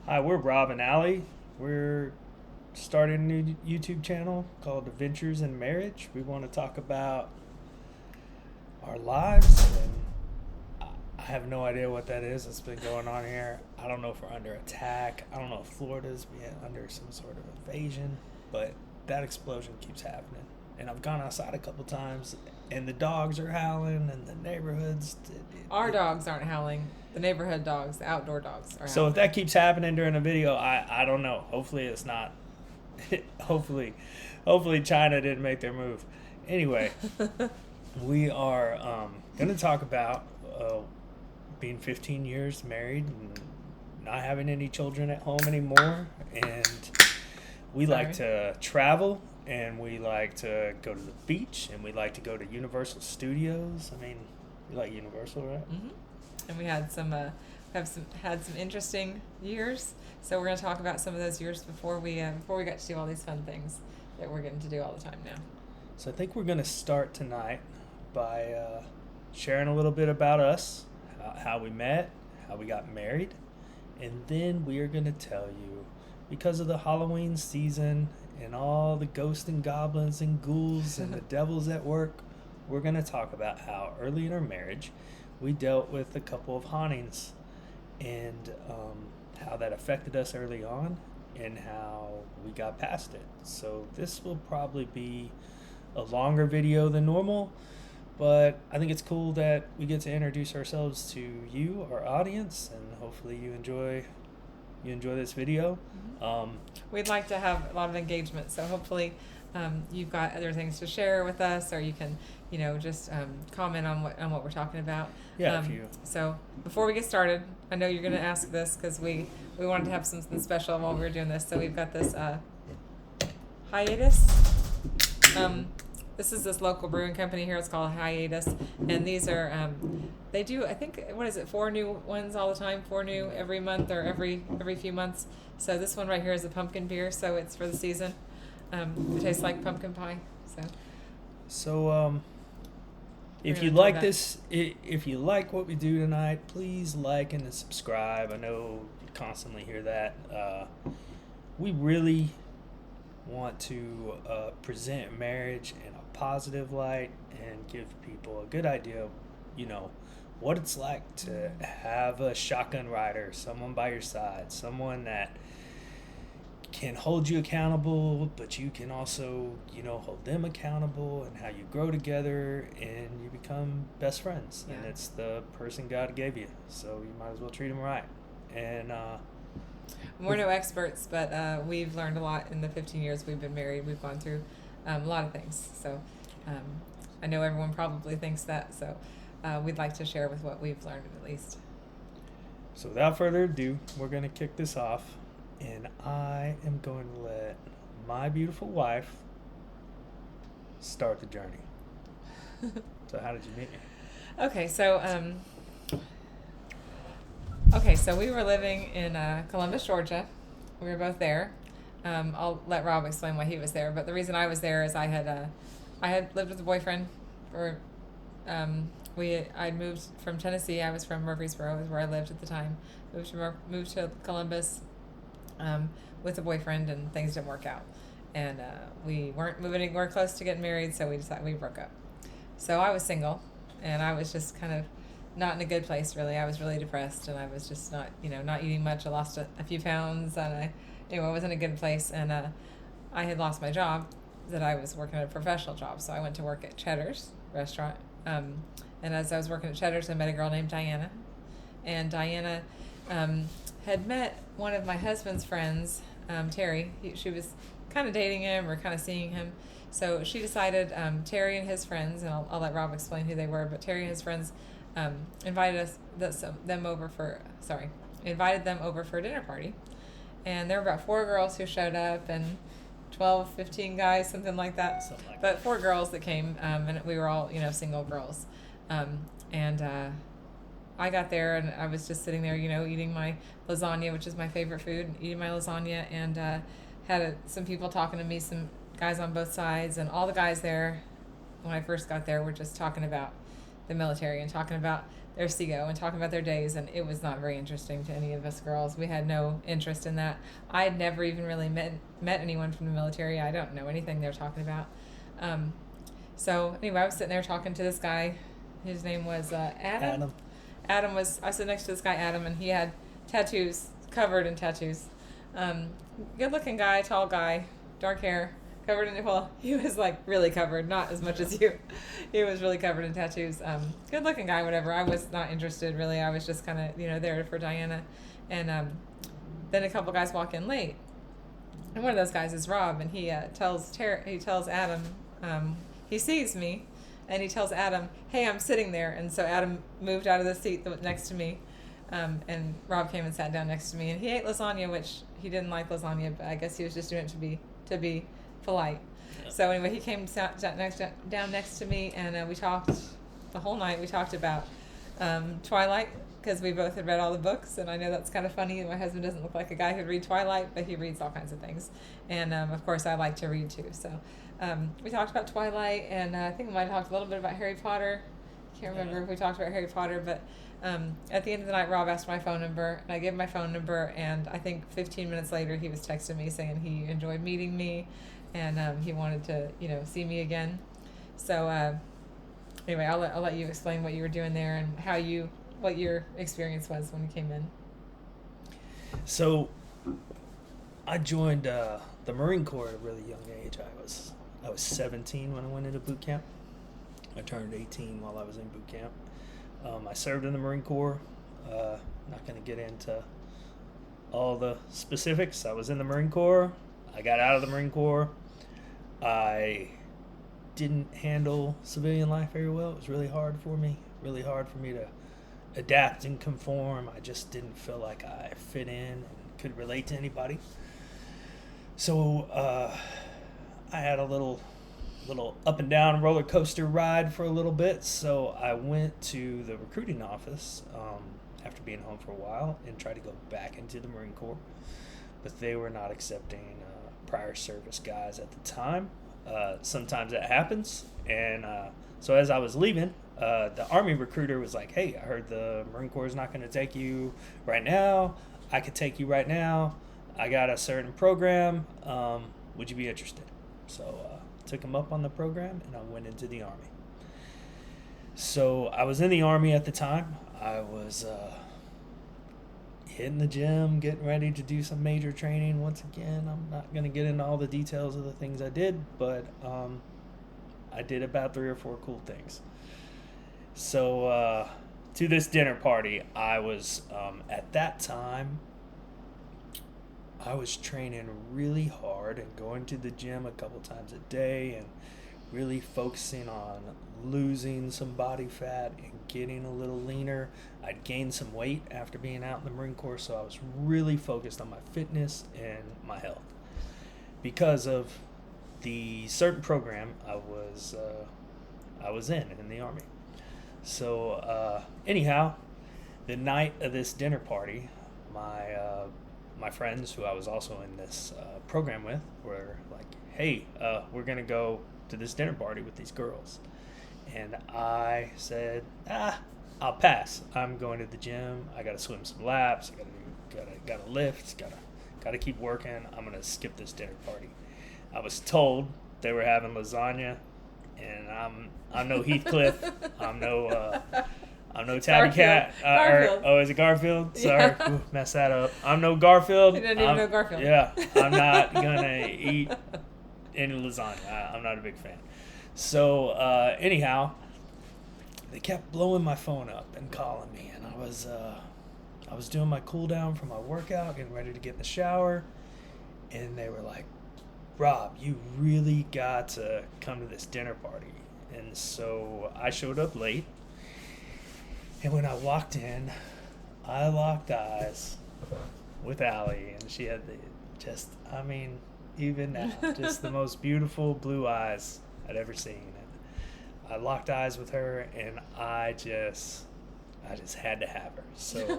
Hi, we're Rob and Allie. We're starting a new YouTube channel called Adventures in Marriage. We want to talk about our lives, and I have no idea what that is that's been going on here. I don't know if we're under attack. I don't know if Florida's being under some sort of invasion, but that explosion keeps happening. And I've gone outside a couple times, and the dogs are howling, and the neighborhoods. Our dogs aren't howling. The neighborhood dogs, the outdoor dogs are howling. So if that keeps happening during a video, I don't know. Hopefully it's not. hopefully China didn't make their move. Anyway, we are going to talk about being 15 years married and not having any children at home anymore. And we like to travel, and we like to go to the beach, and we like to go to Universal Studios. I mean, you like Universal, right? Mm-hmm. And we had had some interesting years. So we're going to talk about some of those years before we got to do all these fun things that we're getting to do all the time now. So I think we're going to start tonight by sharing a little bit about us, how we met, how we got married, and then we are going to tell you, because of the Halloween season and all the ghosts and goblins and ghouls and the devils at work, we're going to talk about how early in our marriage we dealt with a couple of hauntings, and how that affected us early on and how we got past it. So this will probably be a longer video than normal, but I think it's cool that we get to introduce ourselves to you, our audience, and hopefully you enjoy this video. Mm-hmm. We'd like to have a lot of engagement, so hopefully you've got other things to share with us, or you can, just comment on what we're talking about. Yeah. So before we get started, I know you're going to ask this because we wanted to have something special while we were doing this. So we've got this hiatus. This is this local brewing company here. It's called Hiatus, and these are they do, I think, what is it, 4 new ones all the time, 4 new every month or every few months. So this one right here is a pumpkin beer, so it's for the season. It tastes like pumpkin pie. So if you like this, if you like what we do tonight, please like and subscribe. I know you constantly hear that. We really want to present marriage in a positive light and give people a good idea of, what it's like to have a shotgun rider, someone by your side, someone that can hold you accountable, but you can also, hold them accountable, and how you grow together and you become best friends. Yeah. And it's the person God gave you, so you might as well treat them right. And we're no experts, but we've learned a lot in the 15 years we've been married. We've gone through a lot of things. So I know everyone probably thinks that, so we'd like to share with what we've learned at least. So without further ado, we're going to kick this off, and I am going to let my beautiful wife start the journey. So how did you meet me? Okay, so we were living in Columbus, Georgia. We were both there. I'll let Rob explain why he was there, but the reason I was there is I had lived with a boyfriend for I'd moved from Tennessee. I was from Murfreesboro, is where I lived at the time. Moved to Columbus with a boyfriend, and things didn't work out. And we weren't moving anywhere close to getting married, so we decided we broke up. So I was single, and I was just kind of not in a good place, really. I was really depressed, and I was just not eating much. I lost a few pounds, and I was in a good place. And I had lost my job, that I was working at a professional job. So I went to work at Cheddar's restaurant. And as I was working at Cheddar's, I met a girl named Diana. And Diana had met one of my husband's friends, Terry. She was kind of dating him or kind of seeing him. So she decided, Terry and his friends, and I'll let Rob explain who they were, but Terry and his friends invited them over for a dinner party. And there were about 4 girls who showed up, and 12, 15 guys, something like that. But 4 girls that came, and we were all, single girls. And I got there, and I was just sitting there, eating my lasagna, which is my favorite food, eating my lasagna, and had some people talking to me, some guys on both sides, and all the guys there, when I first got there, were just talking about the military and talking about SEGO and talking about their days, and it was not very interesting to any of us girls. We had no interest in that. I had never even really met anyone from the military. I don't know anything they're talking about. So anyway, I was sitting there talking to this guy. His name was Adam. I was sitting next to this guy, Adam, and he had tattoos, covered in tattoos. Good looking guy, tall guy, dark hair, covered in, well, he was like really covered, not as much as you. He was really covered in tattoos. Good looking guy, whatever. I was not interested really. I was just kind of, there for Diana. And then a couple guys walk in late. And one of those guys is Rob, and he tells Adam, he sees me, and he tells Adam, hey, I'm sitting there. And so Adam moved out of the seat next to me, and Rob came and sat down next to me. And he ate lasagna, which he didn't like lasagna, but I guess he was just doing it to be polite. Yeah. So anyway, he came down next to me, and we talked the whole night. We talked about Twilight, because we both had read all the books, and I know that's kind of funny. My husband doesn't look like a guy who'd read Twilight, but he reads all kinds of things. And of course, I like to read too. So we talked about Twilight, and I think we might have talked a little bit about Harry Potter. Can't remember if we talked about Harry Potter, but at the end of the night, Rob asked my phone number, and I gave him my phone number, and I think 15 minutes later, he was texting me saying he enjoyed meeting me, and he wanted to, see me again. So anyway, I'll let you explain what you were doing there and what your experience was when you came in. So I joined the Marine Corps at a really young age. I was 17 when I went into boot camp. I turned 18 while I was in boot camp. I served in the Marine Corps. Not going to get into all the specifics. I was in the Marine Corps. I got out of the Marine Corps. I didn't handle civilian life very well. It was really hard for me to adapt and conform. I just didn't feel like I fit in and could relate to anybody. So I had a little up and down roller coaster ride for a little bit. So I went to the recruiting office after being home for a while and tried to go back into the Marine Corps, but they were not accepting prior service guys at the time. Sometimes that happens, and so as I was leaving, the Army recruiter was like, hey, I heard the Marine Corps is not going to take you right now. I could take you right now. I got a certain program. Would you be interested? So took him up on the program, and I went into the Army. So I was in the Army at the time. I was hitting the gym, getting ready to do some major training. Once again, I'm not going to get into all the details of the things I did, but I did about 3 or 4 cool things. So to this dinner party, I was, at that time, I was training really hard and going to the gym a couple times a day and really focusing on losing some body fat and getting a little leaner. I'd gained some weight after being out in the Marine Corps, so I was really focused on my fitness and my health. Because of the certain program I was in the Army. So anyhow, the night of this dinner party, my friends who I was also in this program with were like, hey, we're going to go to this dinner party with these girls. And I said, I'll pass. I'm going to the gym. I got to swim some laps. I got to lift. Got to keep working. I'm going to skip this dinner party. I was told they were having lasagna, and I'm no Heathcliff. I'm no Tabby Cat. Is it Garfield? Sorry, Yeah. Ooh, messed that up. I'm no Garfield. You didn't even know Garfield. Yeah, I'm not gonna eat any lasagna. I'm not a big fan. So anyhow, they kept blowing my phone up and calling me, and I was doing my cool down for my workout, getting ready to get in the shower, and they were like, Rob, you really got to come to this dinner party. And so I showed up late. And when I walked in, I locked eyes with Allie, and she had even now, just the most beautiful blue eyes I'd ever seen. And I locked eyes with her, and I just had to have her. So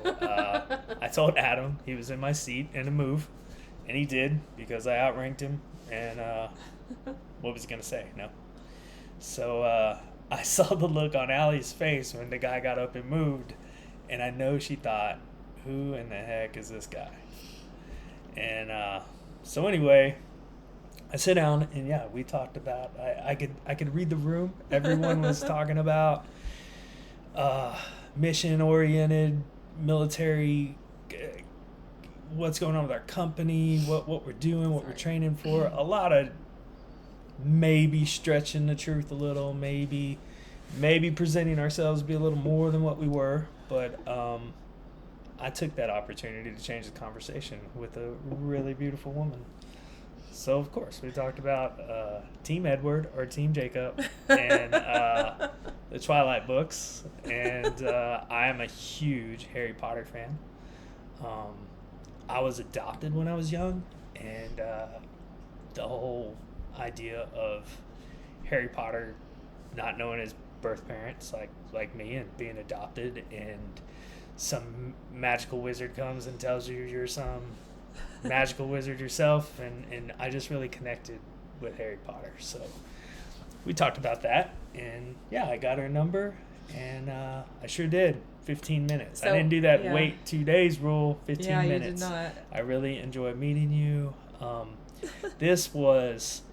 I told Adam he was in my seat in a move, and he did because I outranked him. And what was he gonna say? No. So I saw the look on Allie's face when the guy got up and moved, and I know she thought, who in the heck is this guy? And so anyway, I sit down and yeah, we talked about. I could read the room. Everyone was talking about mission oriented, military. What's going on with our company? What we're doing? What we're training for? A lot of maybe stretching the truth a little. Maybe presenting ourselves to be a little more than what we were. But I took that opportunity to change the conversation with a really beautiful woman. So, of course, we talked about Team Edward or Team Jacob and the Twilight books. And I am a huge Harry Potter fan. I was adopted when I was young. And the whole idea of Harry Potter not knowing his birth parents like me and being adopted, and some magical wizard comes and tells you you're some magical wizard yourself, and I just really connected with Harry Potter. So we talked about that, and yeah, I got her number, and I sure did. 15 minutes. So, I didn't do that wait 2 days rule. 15 minutes. You did not. I really enjoyed meeting you. This was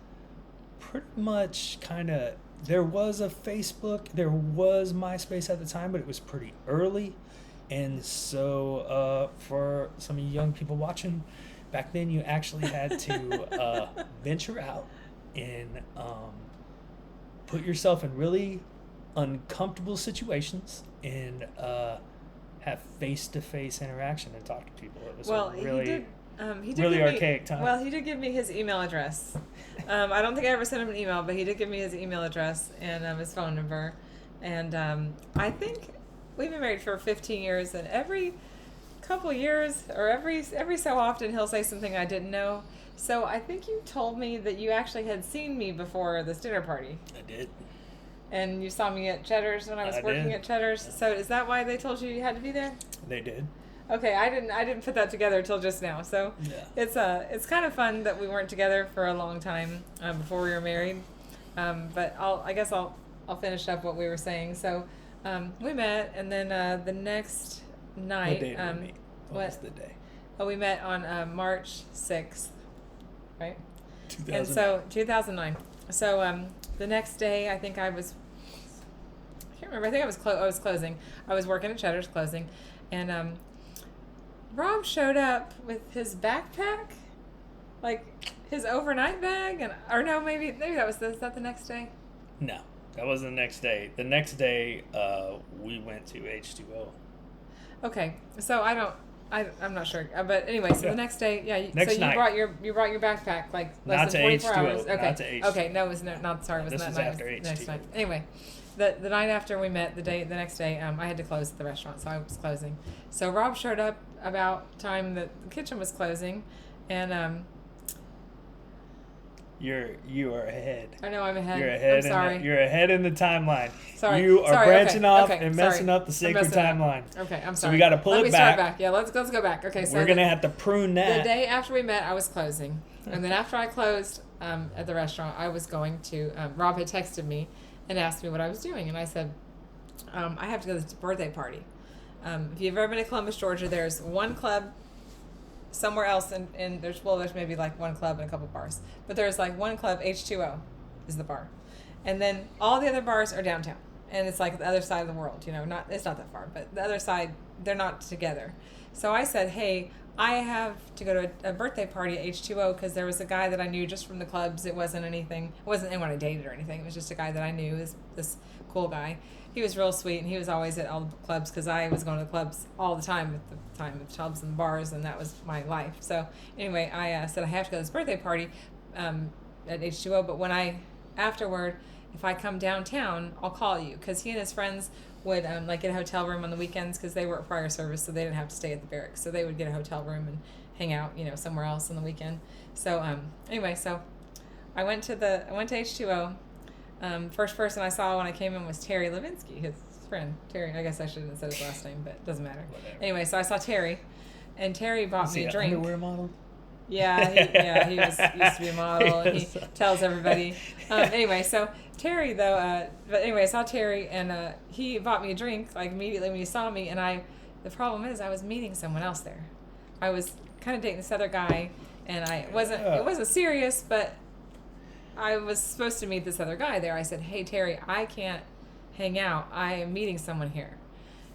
pretty much kind of, there was a Facebook, there was MySpace at the time, but it was pretty early. And so for some of you young people watching, back then you actually had to venture out and put yourself in really uncomfortable situations and have face-to-face interaction and talk to people. It was he did really give archaic me, time. Well, he did give me his email address. I don't think I ever sent him an email, but he did give me his email address and his phone number. And I think we've been married for 15 years, and every couple years or every so often he'll say something I didn't know. So I think you told me that you actually had seen me before this dinner party. I did. And you saw me at Cheddar's when I was working at Cheddar's. So is that why they told you you had to be there? They did. Okay, I didn't put that together till just now. So yeah. It's kind of fun that we weren't together for a long time before we were married. But I'll finish up what we were saying. So we met, and then the next night. What day did we meet? What was the day? Oh, we met on March 6th, right? 2009. And so 2009. So the next day, I think I can't remember. I think I was closing. I was working at Cheddar's closing, and Rob showed up with his backpack, like his overnight bag, maybe is that the next day? No, that wasn't the next day. The next day, we went to H2O. Okay, so I'm not sure, but anyway, so the next day, Next night. you brought your backpack like less Not than to 24 H2O, hours. Okay, not to H2O. Okay, no, it was not. Sorry, it was This not was night. after The next H2O. night. Anyway, the night after we met, the next day, I had to close the restaurant, so I was closing. So Rob showed up about time that the kitchen was closing, and You are ahead. I know I'm ahead. You're ahead. I'm sorry. You're ahead in the timeline. Sorry. You are branching off okay, and messing sorry. up the sacred timeline. Okay, I'm sorry. So we got to pull Let it me back. start back. Yeah, let's go back. Okay, so we're gonna have to prune that. The day after we met, I was closing, and then after I closed at the restaurant, I was going to. Rob had texted me and asked me what I was doing, and I said, I have to go to this birthday party. If you've ever been to Columbus, Georgia, there's one club somewhere else, and there's maybe like one club and a couple bars, but there's like one club. H2O is the bar, and then all the other bars are downtown, and it's like the other side of the world. It's not that far, but the other side, they're not together. So I said, hey, I have to go to a birthday party at H2O because there was a guy that I knew just from the clubs. It wasn't anyone I dated or anything. It was just a guy that I knew, this cool guy. He was real sweet, and he was always at all the clubs because I was going to the clubs all the time at the time of clubs and bars, and that was my life. So anyway, I said I have to go to this birthday party at H2O, but afterward, if I come downtown, I'll call you, because he and his friends would get a hotel room on the weekends because they work prior service, so they didn't have to stay at the barracks, so they would get a hotel room and hang out, somewhere else on the weekend. So anyway, so I went to H2O. First person I saw when I came in was Terry Levinsky, his friend. Terry, I guess I shouldn't have said his last name, but it doesn't matter. Whatever. Anyway, so I saw Terry, and Terry bought me a drink. Underwear model? Yeah, he was used to be a model, and he tells everybody. Anyway, so Terry though, but anyway, I saw Terry, and he bought me a drink like immediately when he saw me, and the problem is I was meeting someone else there. I was kind of dating this other guy, and it wasn't serious, but I was supposed to meet this other guy there. I said, "Hey Terry, I can't hang out. I am meeting someone here,"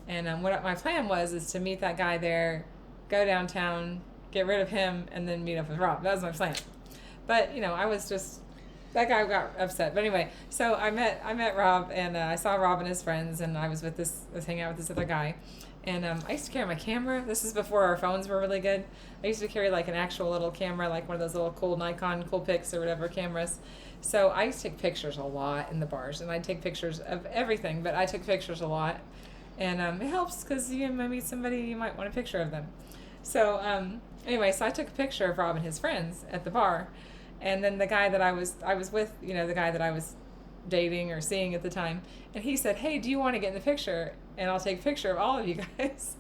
and what my plan was is to meet that guy there, go downtown, get rid of him, and then meet up with Rob. That was my plan. But I was just, that guy got upset. But anyway, so I met Rob, and I saw Rob and his friends, and I was hanging out with this other guy. And I used to carry my camera. This is before our phones were really good. I used to carry like an actual little camera, like one of those little cool Nikon Coolpix or whatever cameras. So I used to take pictures a lot in the bars, and I'd take pictures of everything, but I took pictures a lot. And it helps because you might meet somebody, you might want a picture of them. So anyway, so I took a picture of Rob and his friends at the bar, and then the guy that I was with, the guy that I was dating or seeing at the time, and he said, "Hey, do you want to get in the picture? And I'll take a picture of all of you guys."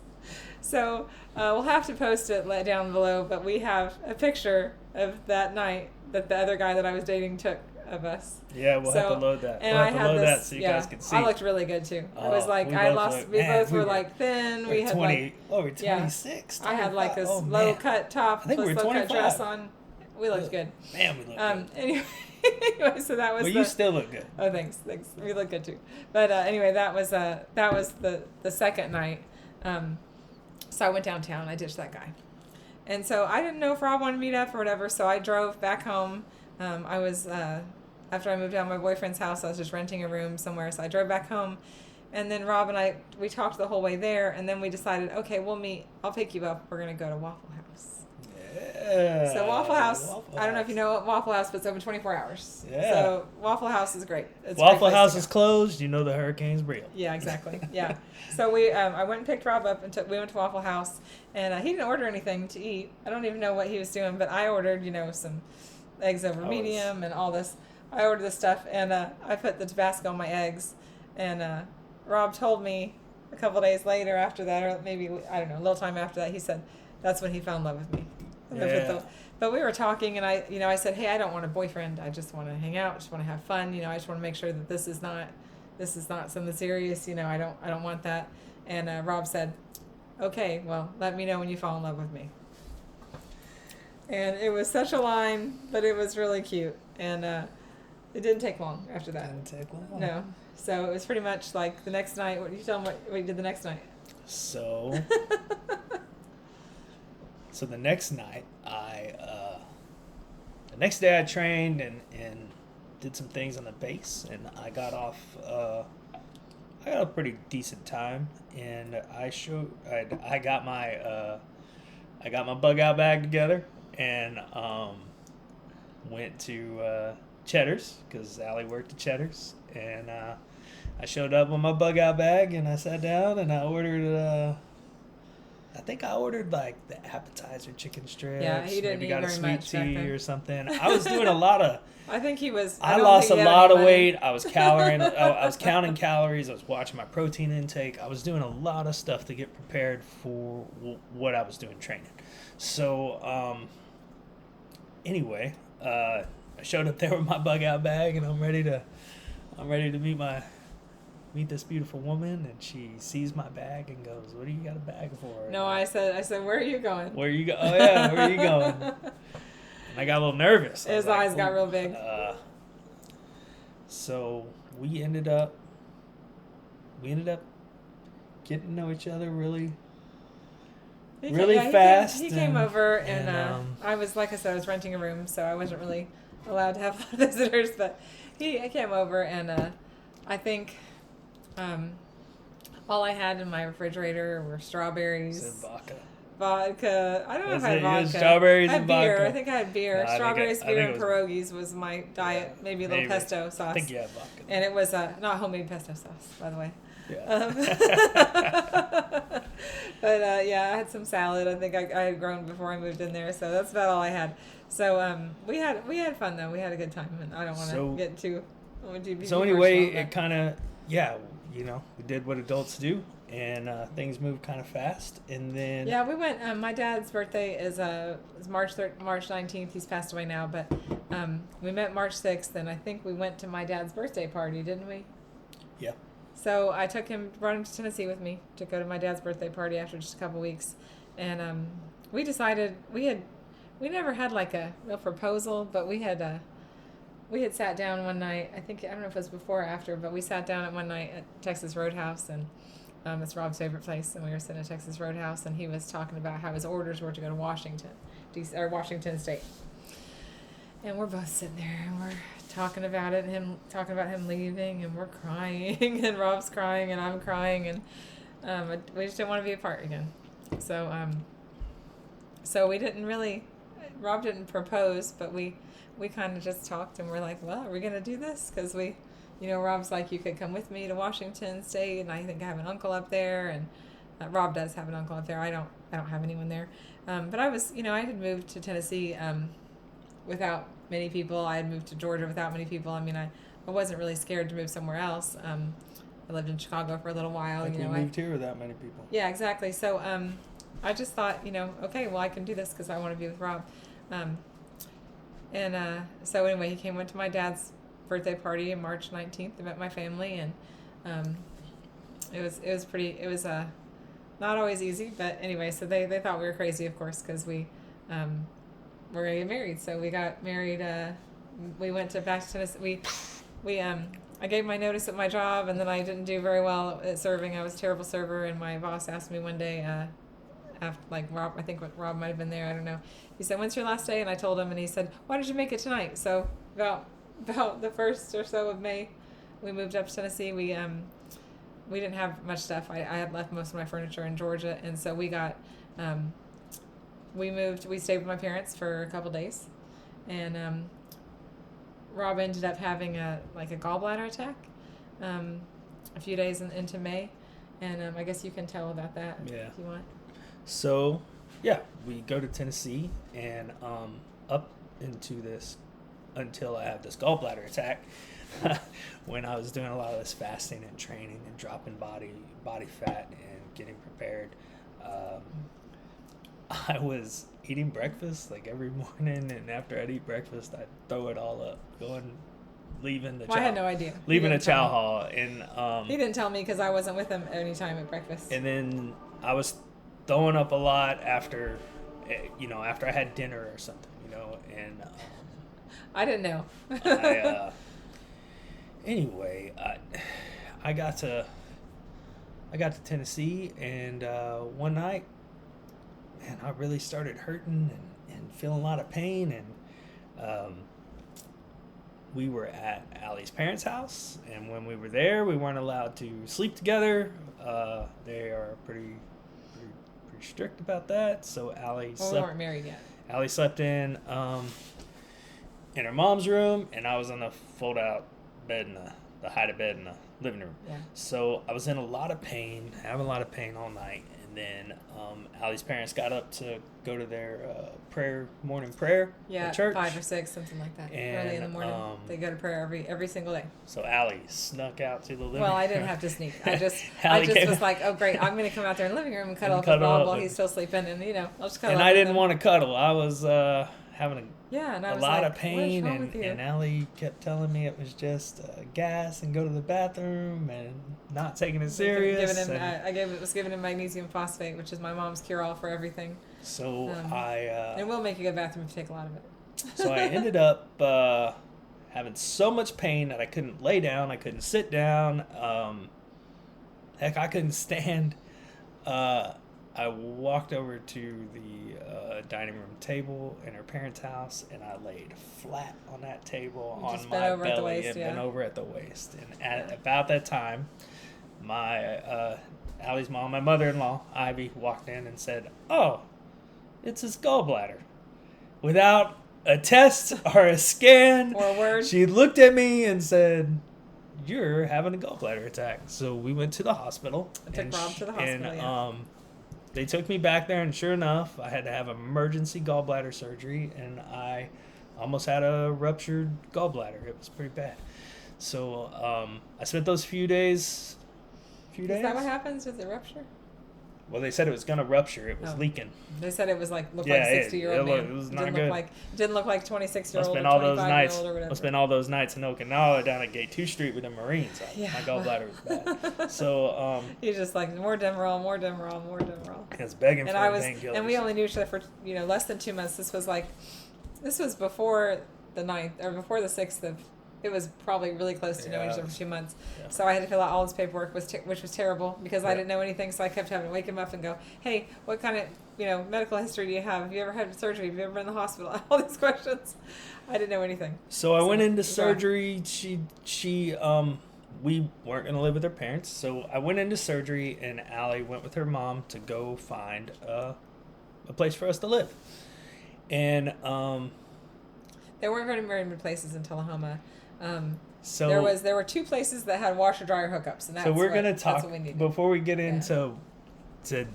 So we'll have to post it down below, but we have a picture of that night that the other guy that I was dating took of us. Yeah, we'll have to load that. And we'll have I to had load this, that so you guys can see. I looked really good too. It was like we both were like thin. We had 20, we're 26. I had like this low cut top, I think we were low cut 25. dress on. We looked good. Man, we looked good. Anyway, so that was. Well, you still look good. Oh, thanks. We look good too. But anyway, that was the second night. So I went downtown. I ditched that guy, and so I didn't know if Rob wanted to meet up or whatever. So I drove back home. I was after I moved out of my boyfriend's house, I was just renting a room somewhere. So I drove back home, and then Rob and we talked the whole way there, and then we decided, okay, we'll meet. I'll pick you up. We're gonna go to Waffle House. Yeah. So Waffle House, I don't know if you know Waffle House, but it's open 24 hours. Yeah. So Waffle House is great. It's Waffle House is closed. You know the hurricane's real. Yeah, exactly. Yeah. So I went and picked Rob up, and we went to Waffle House, and he didn't order anything to eat. I don't even know what he was doing, but I ordered, some eggs over medium and all this. I ordered this stuff, and I put the Tabasco on my eggs, and Rob told me a couple days later after that, or maybe, I don't know, a little time after that, he said that's when he fell in love with me. Yeah. But we were talking, and I said, hey, I don't want a boyfriend. I just want to hang out. Just want to have fun. I just want to make sure that this is not something serious. I don't want that. And Rob said, okay, well, let me know when you fall in love with me. And it was such a line, but it was really cute. And it didn't take long after that. Didn't take long. No. So it was pretty much like the next night. You tell them what you did the next night. So the next night, the next day I trained and did some things on the base, and I got off. I got a pretty decent time, and I got my bug out bag together, and went to Cheddar's because Allie worked at Cheddar's, and I showed up with my bug out bag, and I sat down and I ordered. I think I ordered like the appetizer chicken strips. Yeah, he didn't maybe eat got a very sweet much back tea then. or something. I was doing a lot of. I think he was. I lost a lot of weight. I was I was counting calories. I was watching my protein intake. I was doing a lot of stuff to get prepared for what I was doing training. So anyway, I showed up there with my bug out bag, and I'm ready to meet this beautiful woman, and she sees my bag and goes, "What do you got a bag for?" No, I said, "Where are you going?" Where you go? Oh yeah, where are you going? And I got a little nervous. His eyes got real big. So we ended up getting to know each other really fast. He came over, and I was, like I said, I was renting a room, so I wasn't really allowed to have a lot of visitors. But he came over, and I think all I had in my refrigerator were strawberries. Vodka. I don't know if I had vodka. Strawberries I had and beer. vodka. I think I had beer. No, Strawberries, beer, and pierogies was my diet. Yeah, maybe a little pesto sauce. I think you had vodka. And it was not homemade pesto sauce, by the way. Yeah. But I had some salad. I think I had grown before I moved in there, so that's about all I had. So we had fun though. We had a good time, and I don't want to get too. So anyway, it kind of we did what adults do, and things moved kind of fast. And then Yeah, we went. My dad's birthday is March 19th. He's passed away now, but we met March 6th, and I think we went to my dad's birthday party, didn't we? yeah, So I brought him to Tennessee with me to go to my dad's birthday party after just a couple weeks, and we decided we never had like a real proposal, but we had sat down one night. I don't know if it was before or after, but we sat down at one night at Texas Roadhouse, and it's Rob's favorite place, and we were sitting at Texas Roadhouse, and he was talking about how his orders were to go to Washington State. And we're both sitting there, and we're talking about it, and him talking about him leaving, and we're crying, and Rob's crying, and I'm crying, and we just didn't want to be apart again. So we didn't really. Rob didn't propose, but we kind of just talked, and we're like, well, are we gonna do this? Because Rob's like, you could come with me to Washington State, and I think I have an uncle up there, and Rob does have an uncle up there. I don't have anyone there, but I was, I had moved to Tennessee without many people. I had moved to Georgia without many people. I mean, I wasn't really scared to move somewhere else. I lived in Chicago for a a while. we moved here without many people. Yeah, exactly. So I just thought, okay, well, I can do this because I want to be with Rob. So anyway, he went to my dad's birthday party on March 19th. I met my family, and it was not always easy, but anyway, so they thought we were crazy, of course, because we were going to get married. So we got married. We went back to Tennessee. I gave my notice at my job, and then I didn't do very well at serving. I was a terrible server, and my boss asked me one day, after Rob, I think Rob might have been there, I don't know. He said, "When's your last day?" And I told him, and he said, "Why did you make it tonight?" So about the 1st or so of May, we moved up to Tennessee. We didn't have much stuff. I had left most of my furniture in Georgia, and so we got we moved. We stayed with my parents for a couple days, and Rob ended up having a gallbladder attack a few days into May, and I guess you can tell about that if you want. So, yeah, we go to Tennessee, and up into this until I have this gallbladder attack. When I was doing a lot of this fasting and training and dropping body fat and getting prepared, I was eating breakfast every morning, and after I'd eat breakfast, I'd throw it all up, leaving the I had no idea. Leaving a chow hall, and he didn't tell me because I wasn't with him any time at breakfast. And then I was throwing up a lot after I had dinner or something, and I didn't know. Anyway, I got to Tennessee, and one night, man, I really started hurting and feeling a lot of pain, and we were at Allie's parents' house, and when we were there, we weren't allowed to sleep together. They are pretty strict about that, so Allie slept. We weren't married yet. Allie slept in her mom's room, and I was on the fold-out bed in the hide bed in the living room. Yeah. So I was in a lot of pain, having a lot of pain all night, and then Allie's parents got up to go to their morning prayer at church. 5 or 6, something like that. And, early in the morning, they go to prayer every single day. So Allie snuck out to the living room. Well, I didn't have to sneak. I just was like, oh great, I'm going to come out there in the living room and cuddle up with Rob while he's still sleeping, and I'll just cuddle. And I didn't want to cuddle. I was having a lot of pain, and Allie kept telling me it was just gas and go to the bathroom and not taking it serious. I was giving him magnesium phosphate, which is my mom's cure-all for everything. So it will make a good bathroom if you take a lot of it. So I ended up having so much pain that I couldn't lay down, I couldn't sit down. Heck, I couldn't stand. I walked over to the dining room table in her parents' house, and I laid flat on that table on my belly and bent over at the waist. And at about that time, my Allie's mom, my mother-in-law, Ivy, walked in and said, "Oh, it's his gallbladder." Without a test or a scan or a word, she looked at me and said, "You're having a gallbladder attack." So we went to the hospital. I took Rob to the hospital. And they took me back there, and sure enough, I had to have emergency gallbladder surgery, and I almost had a ruptured gallbladder. It was pretty bad. So I spent those few days few days. Is that what happens? Does it rupture? Well, they said it was gonna rupture. It was leaking. They said it was like looked Yeah, like 60-year-old man. it was It not didn't good. look like 26-year-old or Spent all those 25-year-old or whatever. I spent all those nights in Okinawa down at Gate 2 Street with the Marines. Yeah. My gallbladder was bad. So He's just like more Demerol, more Demerol, more Demerol. I was begging for And painkillers. we only knew each other for less than 2 months. This was before the 9th or before the 6th of. It was probably really close to knowing each other for 2 months. Yeah. So I had to fill out all this paperwork, which was terrible because I didn't know anything. So I kept having to wake him up and go, "Hey, what kind of medical history do you have? Have you ever had surgery? Have you ever been in the hospital?" All these questions. I didn't know anything. So I went into surgery. We weren't gonna live with her parents, so I went into surgery, and Allie went with her mom to go find a place for us to live. And there weren't very many places in Tullahoma. So there were 2 places that had washer dryer hookups, and that's so we're gonna talk before we get into to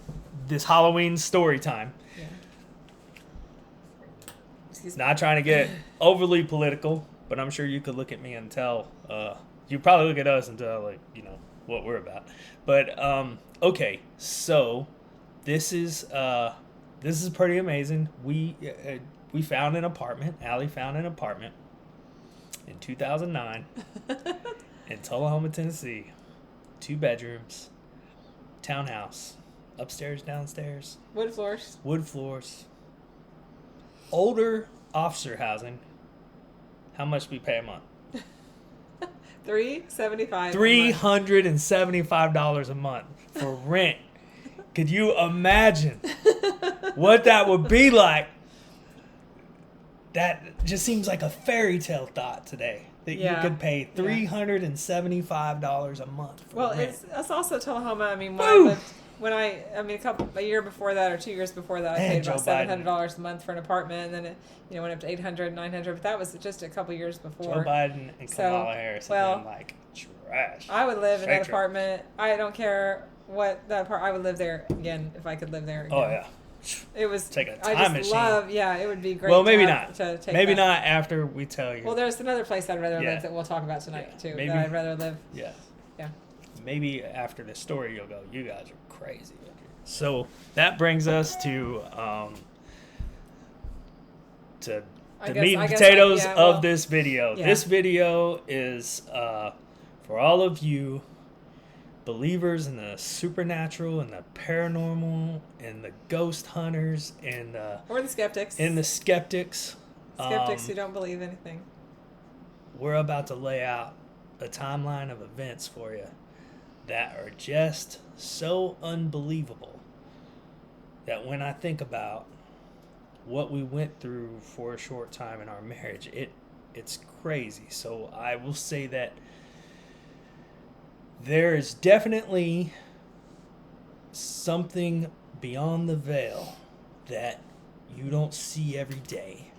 this Halloween story time. Yeah. Excuse me. Not trying to get overly political, but I'm sure you could look at me and tell. You probably look at us and tell what we're about. But okay, so this is pretty amazing. We found an apartment. Allie found an apartment in 2009 in Tullahoma, Tennessee. 2 bedrooms, townhouse, upstairs, downstairs. Wood floors. Older officer housing. How much we pay a month? $375. $375 a month for rent. Could you imagine what that would be like? That just seems like a fairy tale thought today. That you could pay $375 a month for rent. It's also Tullahoma. I mean, a year before that or 2 years before that, I paid about $700 a month for an apartment, and then it went up to $800, $900. But that was just a couple years before. Joe Biden and Kamala Harris have been like trash. I would live in that apartment. I don't care what that apartment. I would live there again if I could live there again. Oh yeah. It was take a time machine. It would be great. Well, maybe not. Maybe not after we tell you. Well, there's another place I'd rather live that we'll talk about tonight too. Maybe, that I'd rather live. Yeah. Yeah. Maybe after this story, you'll go, "You guys are crazy." So that brings us to the meat and potatoes of this video. Yeah. This video is for all of you believers in the supernatural and the paranormal and the ghost hunters and or the skeptics and the skeptics who don't believe anything. We're about to lay out a timeline of events for you that are just so unbelievable that when I think about what we went through for a short time in our marriage, it's crazy. So I will say that there is definitely something beyond the veil that you don't see every day.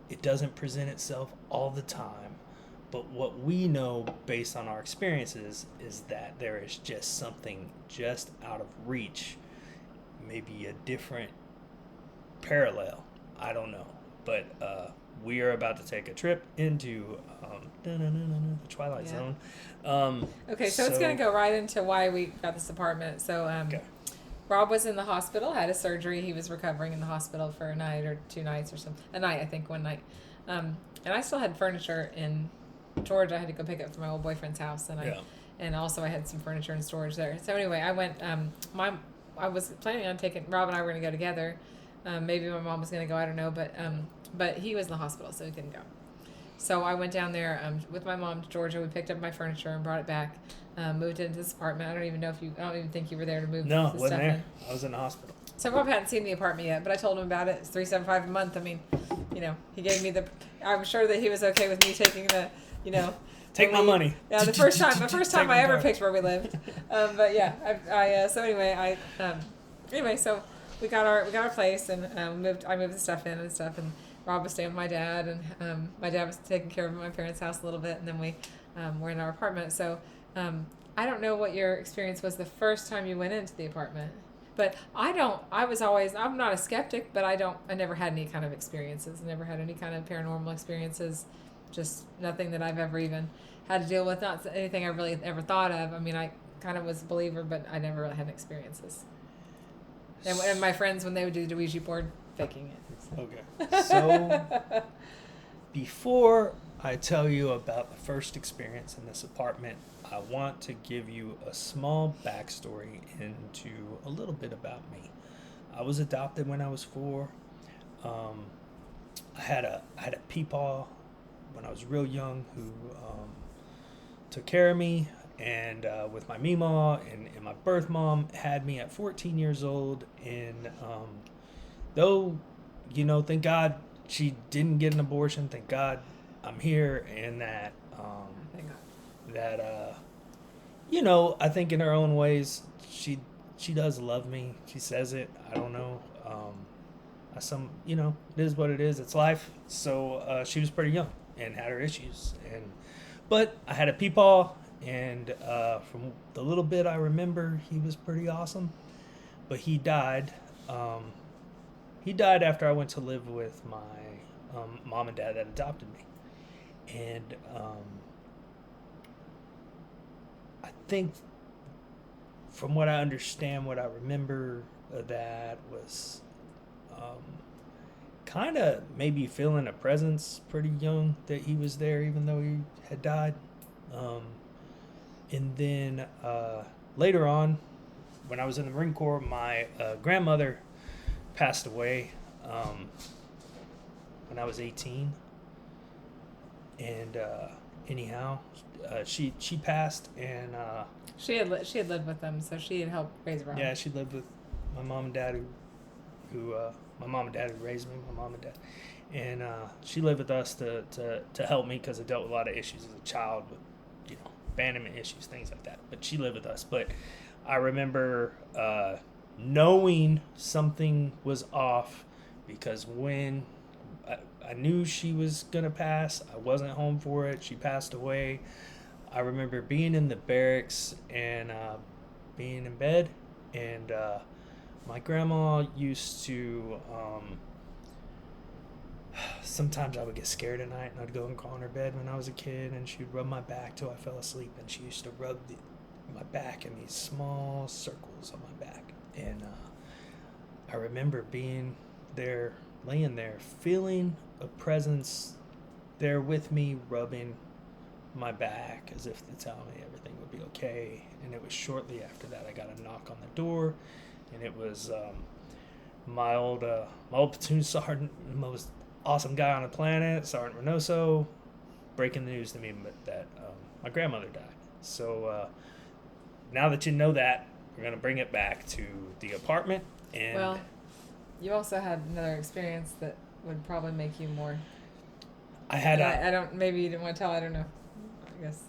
It doesn't present itself all the time. But what we know based on our experiences is that there is just something just out of reach. Maybe a different parallel. I don't know. But we are about to take a trip into the Twilight Zone. Okay, so it's going to go right into why we got this apartment. So Rob was in the hospital, had a surgery. He was recovering in the hospital for a night or 2 nights or something. A night, I think, one night. And I still had furniture in Georgia. I had to go pick it up from my old boyfriend's house. And also I had some furniture in storage there. So anyway, I went, I was planning on taking, Rob and I were going to go together. Maybe my mom was going to go, I don't know. But he was in the hospital, so he couldn't go. So I went down there with my mom to Georgia. We picked up my furniture and brought it back. Moved into this apartment. I don't even think you were there to move. No, wasn't there. I was in the hospital. So Rob hadn't seen the apartment yet, but I told him about it. It's $375 a month. I mean, he gave me I'm sure that he was okay with me taking the, take my money. Yeah, the first time I ever picked where we lived. But yeah, so anyway, so we got our place and I moved the stuff in and stuff, and Rob was staying with my dad, and my dad was taking care of my parents' house a little bit, and then we were in our apartment. So I don't know what your experience was the first time you went into the apartment, but I'm not a skeptic, but I never had any kind of experiences. I never had any kind of paranormal experiences, just nothing that I've ever even had to deal with, not anything I really ever thought of. I mean, kind of was a believer, but I never really had experiences. And my friends, when they would do the Ouija board, faking it. So. Okay. So before I tell you about the first experience in this apartment, I want to give you a small backstory into a little bit about me. I was adopted when I was 4. I had a peepaw when I was real young who took care of me, and with my meemaw and my birth mom had me at 14 years old. And though, thank God she didn't get an abortion. Thank God I'm here, and that I think in her own ways she does love me. She says it. I don't know. It is what it is. It's life. So she was pretty young and had her issues, but I had a peepaw, and from the little bit I remember, he was pretty awesome. But he died. He died after I went to live with my mom and dad that adopted me, and I think, from what I understand, what I remember of that was kind of maybe feeling a presence pretty young that he was there, even though he had died. And then later on, when I was in the Marine Corps, my grandmother passed away when I was 18. And anyhow, she passed, and she had lived with them, so she had helped raise Rob. Yeah, she lived with my mom and dad, who my mom and dad who raised me, my mom and dad, and she lived with us to help me because I dealt with a lot of issues as a child, with abandonment issues, things like that. But she lived with us. But I remember knowing something was off, because when I knew she was gonna pass, I wasn't home for it. She passed away. I remember being in the barracks and being in bed, and my grandma used to, sometimes I would get scared at night, and I'd go and crawl in her bed when I was a kid, and she'd rub my back till I fell asleep, and she used to rub my back in these small circles on my back. And I remember being there, laying there, feeling a presence there with me, rubbing my back as if to tell me everything would be okay. And it was shortly after that I got a knock on the door, and it was my old platoon sergeant, the most awesome guy on the planet, Sergeant Reynoso, breaking the news to me that my grandmother died. So now that you know that, we're going to bring it back to the apartment. And well, you also had another experience that would probably make you more. I don't. Maybe you didn't want to tell. I don't know. I guess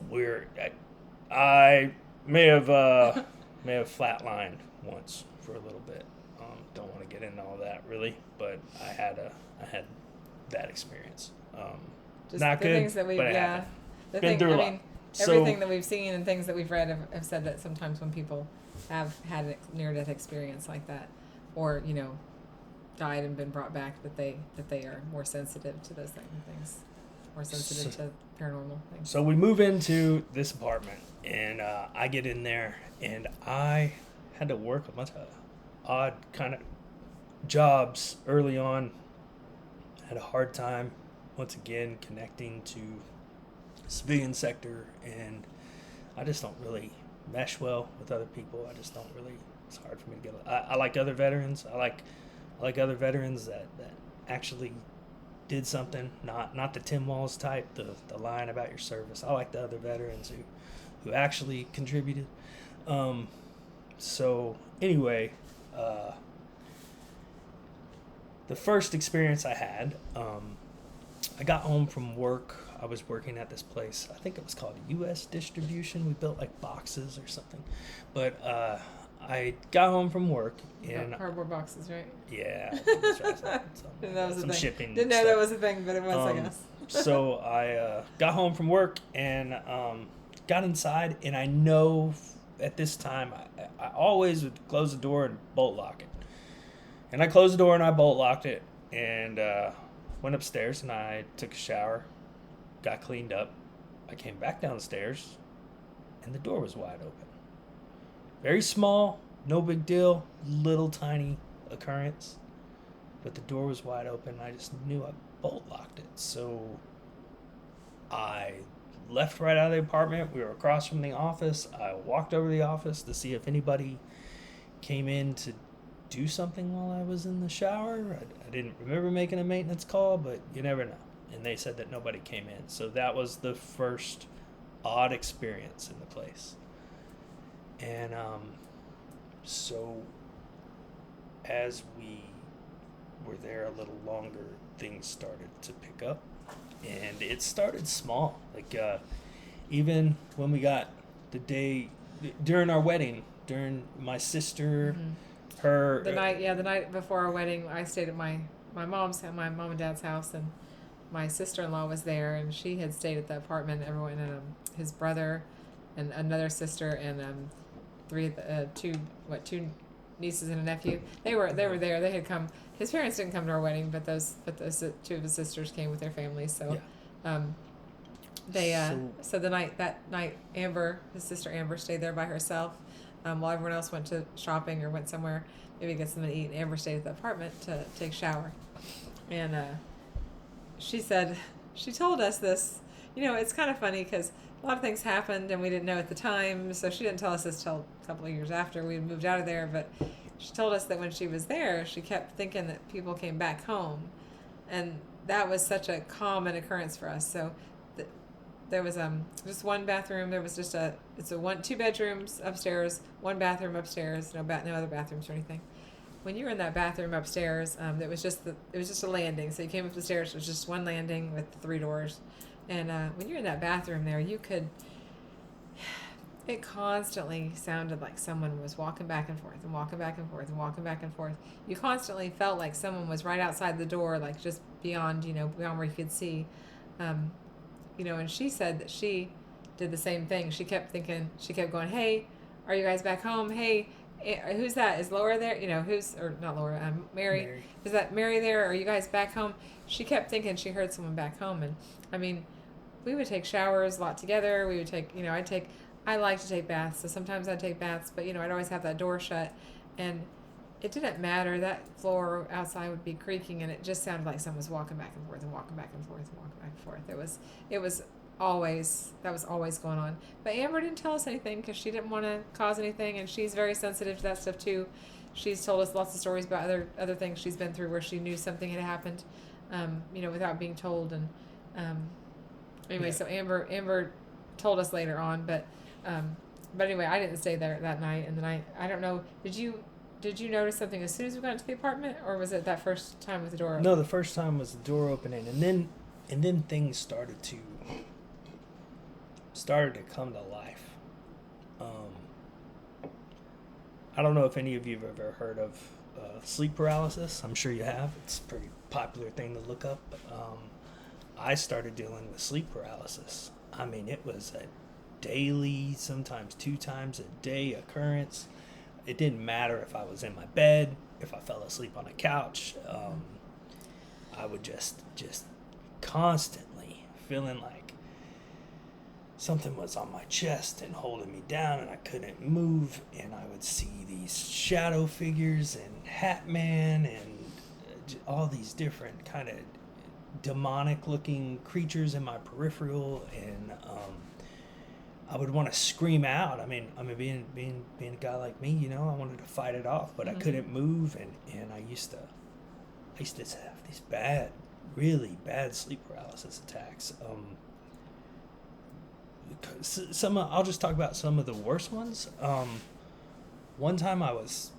I may have flatlined once for a little bit. Don't want to get into all that really, but I had that experience. Just not the good, things that but I been through a lot. Everything So, that we've seen and things that we've read have said that sometimes when people have had a near-death experience like that, or died and been brought back, that they are more sensitive to those things, more sensitive to paranormal things. So we move into this apartment, and I get in there, and I had to work a bunch of odd kind of jobs early on. Had a hard time, once again, connecting to civilian sector, and I just don't really mesh well with other people. It's hard for me to get. I like other veterans. I like other veterans that actually did something, not the Tim Walls type, the lying about your service. I like the other veterans who actually contributed. So anyway, the first experience I had, I got home from work. I was working at this place. I think it was called U.S. Distribution. We built like boxes or something. But I got home from work. And cardboard boxes, right? Yeah. Didn't know that was a thing. Shipping. Didn't know that was a thing, but it was, I guess. So I got home from work and got inside. And I know at this time, I always would close the door and bolt lock it. And I closed the door and I bolt locked it. And went upstairs and I took a shower. Got cleaned up. I came back downstairs, and the door was wide open. Very small, no big deal, little tiny occurrence. But the door was wide open. I just knew I bolt locked it. So I left right out of the apartment. We were across from the office. I walked over to the office to see if anybody came in to do something while I was in the shower. I didn't remember making a maintenance call, but you never know. And they said that nobody came in. So that was the first odd experience in the place. And so as we were there a little longer, things started to pick up. And it started small. Like, even when we got the day during our wedding, during my sister, her. The night before our wedding, I stayed at my mom and dad's house, and my sister-in-law was there, and she had stayed at the apartment. Everyone, and his brother, and another sister, and two nieces and a nephew. They were there. They had come. His parents didn't come to our wedding, but those two of his sisters came with their families. So, Yeah. so that night, his sister Amber, stayed there by herself, while everyone else went to shopping or went somewhere, maybe get something to eat. And Amber stayed at the apartment to take a shower, and she told us this. It's kind of funny because a lot of things happened and we didn't know at the time. So she didn't tell us this till a couple of years after we moved out of there. But she told us that when she was there, she kept thinking that people came back home, and that was such a common occurrence for us. So there was just one bathroom. There was just two bedrooms upstairs, one bathroom upstairs. No other bathrooms or anything. When you were in that bathroom upstairs, it was just a landing. So you came up the stairs. It was just one landing with 3 doors. And when you're in that bathroom there, it constantly sounded like someone was walking back and forth and walking back and forth and walking back and forth. You constantly felt like someone was right outside the door, like just beyond where you could see. And she said that she did the same thing. She kept going, hey, are you guys back home? Hey, who's that? Is Laura there? Or not Laura, Mary. Is that Mary there? Are you guys back home? She kept thinking she heard someone back home. And I mean, we would take showers a lot together. We would take, I like to take baths. So sometimes I'd take baths, but I'd always have that door shut, and it didn't matter. That floor outside would be creaking, and it just sounded like someone was walking back and forth and walking back and forth and walking back and forth. That was always going on. But Amber didn't tell us anything because she didn't want to cause anything, and she's very sensitive to that stuff too. She's told us lots of stories about other things she's been through where she knew something had happened, without being told. And anyway, Yeah. So Amber told us later on, but anyway, I didn't stay there that night, and then I don't know. Did you notice something as soon as we got into the apartment, or was it that first time with the door open? No, the first time was the door opening, and then things started to come to life. I don't know if any of you have ever heard of sleep paralysis. I'm sure you have. It's a pretty popular thing to look up. But I started dealing with sleep paralysis. I mean, it was a daily, sometimes 2 times a day occurrence. It didn't matter if I was in my bed, if I fell asleep on a couch. I would just constantly feeling like something was on my chest and holding me down, and I couldn't move, and I would see these shadow figures and Hat Man and all these different kind of demonic looking creatures in my peripheral, and I would want to scream out. I mean, being a guy like me, I wanted to fight it off, but I couldn't move, and I used to have these really bad sleep paralysis attacks. I'll just talk about some of the worst ones. One time I was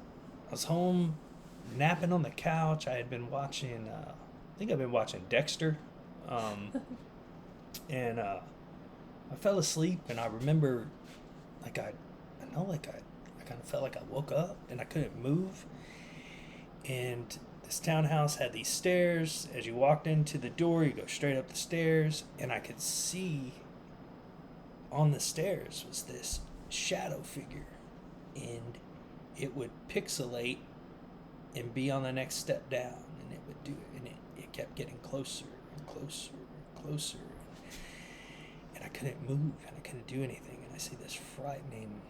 home napping on the couch. I had been watching, I think I've been watching Dexter, and I fell asleep, and I remember, I kind of felt like I woke up and I couldn't move. And this townhouse had these stairs. As you walked into the door, you go straight up the stairs, and I could see on the stairs was this shadow figure, and it would pixelate and be on the next step down, and it would do it, and it kept getting closer and closer and closer, and I couldn't move, and I couldn't do anything, and I see this frightening,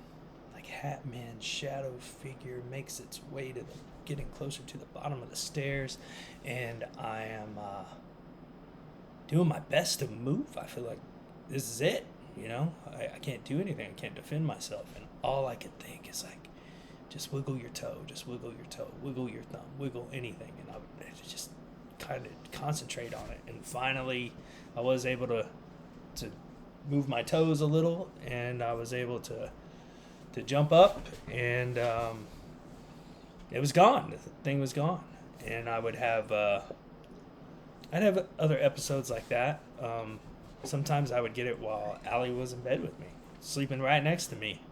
like, Catman shadow figure makes its way to getting closer to the bottom of the stairs, and I am doing my best to move. I feel like this is it. I can't do anything. I can't defend myself, and all I could think is like, just wiggle your toe, wiggle your thumb, wiggle anything, and I would just kind of concentrate on it. And finally, I was able to move my toes a little, and I was able to jump up, and it was gone. The thing was gone, and I would have I'd have other episodes like that. Sometimes I would get it while Allie was in bed with me, sleeping right next to me,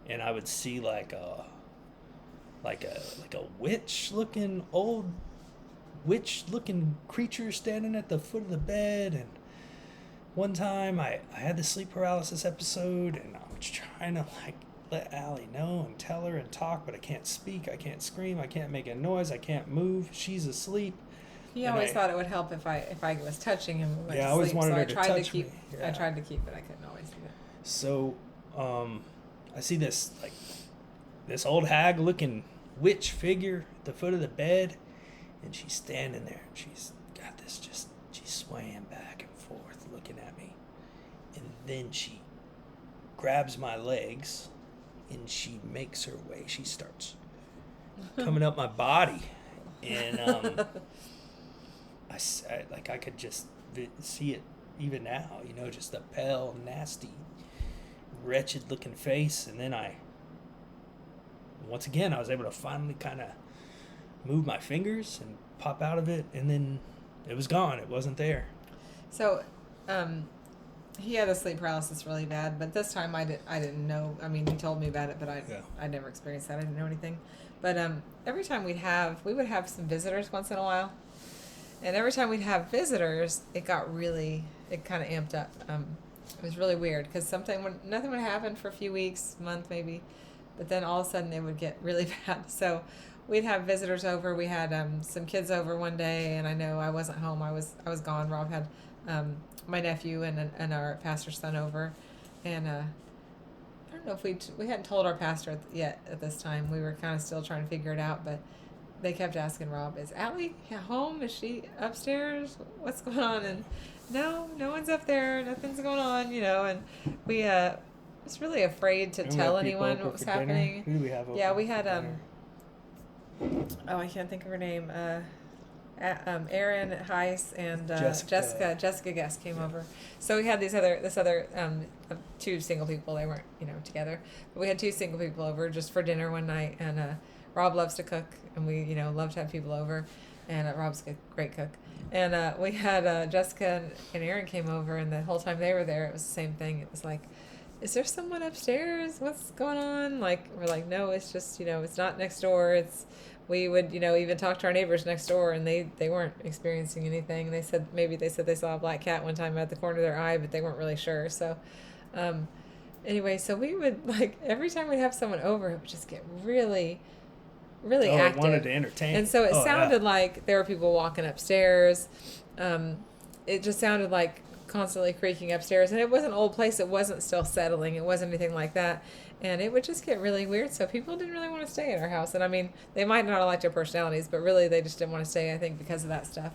and I would see like a old witch looking creature standing at the foot of the bed. And one time I had the sleep paralysis episode, and I was trying to like let Allie know and tell her and talk, but I can't speak, I can't scream, I can't make a noise, I can't move. She's asleep. He always thought it would help if I was touching him. Yeah, I always wanted her to touch me. Yeah. I tried to keep it. I couldn't always do it. So, I see this old hag looking witch figure at the foot of the bed, and she's standing there, and she's got this she's swaying back and forth looking at me, and then she grabs my legs, and she makes her way. She starts coming up my body, and I could just see it even now, just a pale, nasty, wretched looking face. And then once again, I was able to finally kind of move my fingers and pop out of it, and then it was gone. It wasn't there. So, he had a sleep paralysis really bad, but this time I didn't know. I mean, he told me about it, but I never experienced that. I didn't know anything. But every time we would have some visitors once in a while. And every time we'd have visitors, it kind of amped up. It was really weird because nothing would happen for a few weeks, month maybe, but then all of a sudden it would get really bad. So we'd have visitors over. We had some kids over one day, and I know I wasn't home. I was gone. Rob had my nephew and our pastor's son over, and I don't know if we hadn't told our pastor yet at this time. We were kind of still trying to figure it out, but they kept asking Rob, "Is Allie home? Is she upstairs? What's going on?" And no one's up there. Nothing's going on, And we was really afraid to tell anyone what was happening. Who do we have over? Yeah, we had I can't think of her name. Aaron Heiss and Jessica Guest came over. So we had this other two single people. They weren't together, but we had two single people over just for dinner one night. And Rob loves to cook, and we love to have people over. And Rob's a great cook. And we had Jessica and Aaron came over, and the whole time they were there, it was the same thing. It was like, is there someone upstairs? What's going on? Like, we're like, no, it's just it's not next door. We would, even talk to our neighbors next door, and they weren't experiencing anything. They said they saw a black cat one time at the corner of their eye, but they weren't really sure. So, anyway, so we would, every time we'd have someone over, it would just get really, really active. Wanted to entertain. And so it sounded like there were people walking upstairs. It just sounded like constantly creaking upstairs, and it was an old place. It wasn't still settling. It wasn't anything like that. And it would just get really weird. So people didn't really want to stay at our house. And I mean, they might not have liked our personalities, but really they just didn't want to stay, I think, because of that stuff.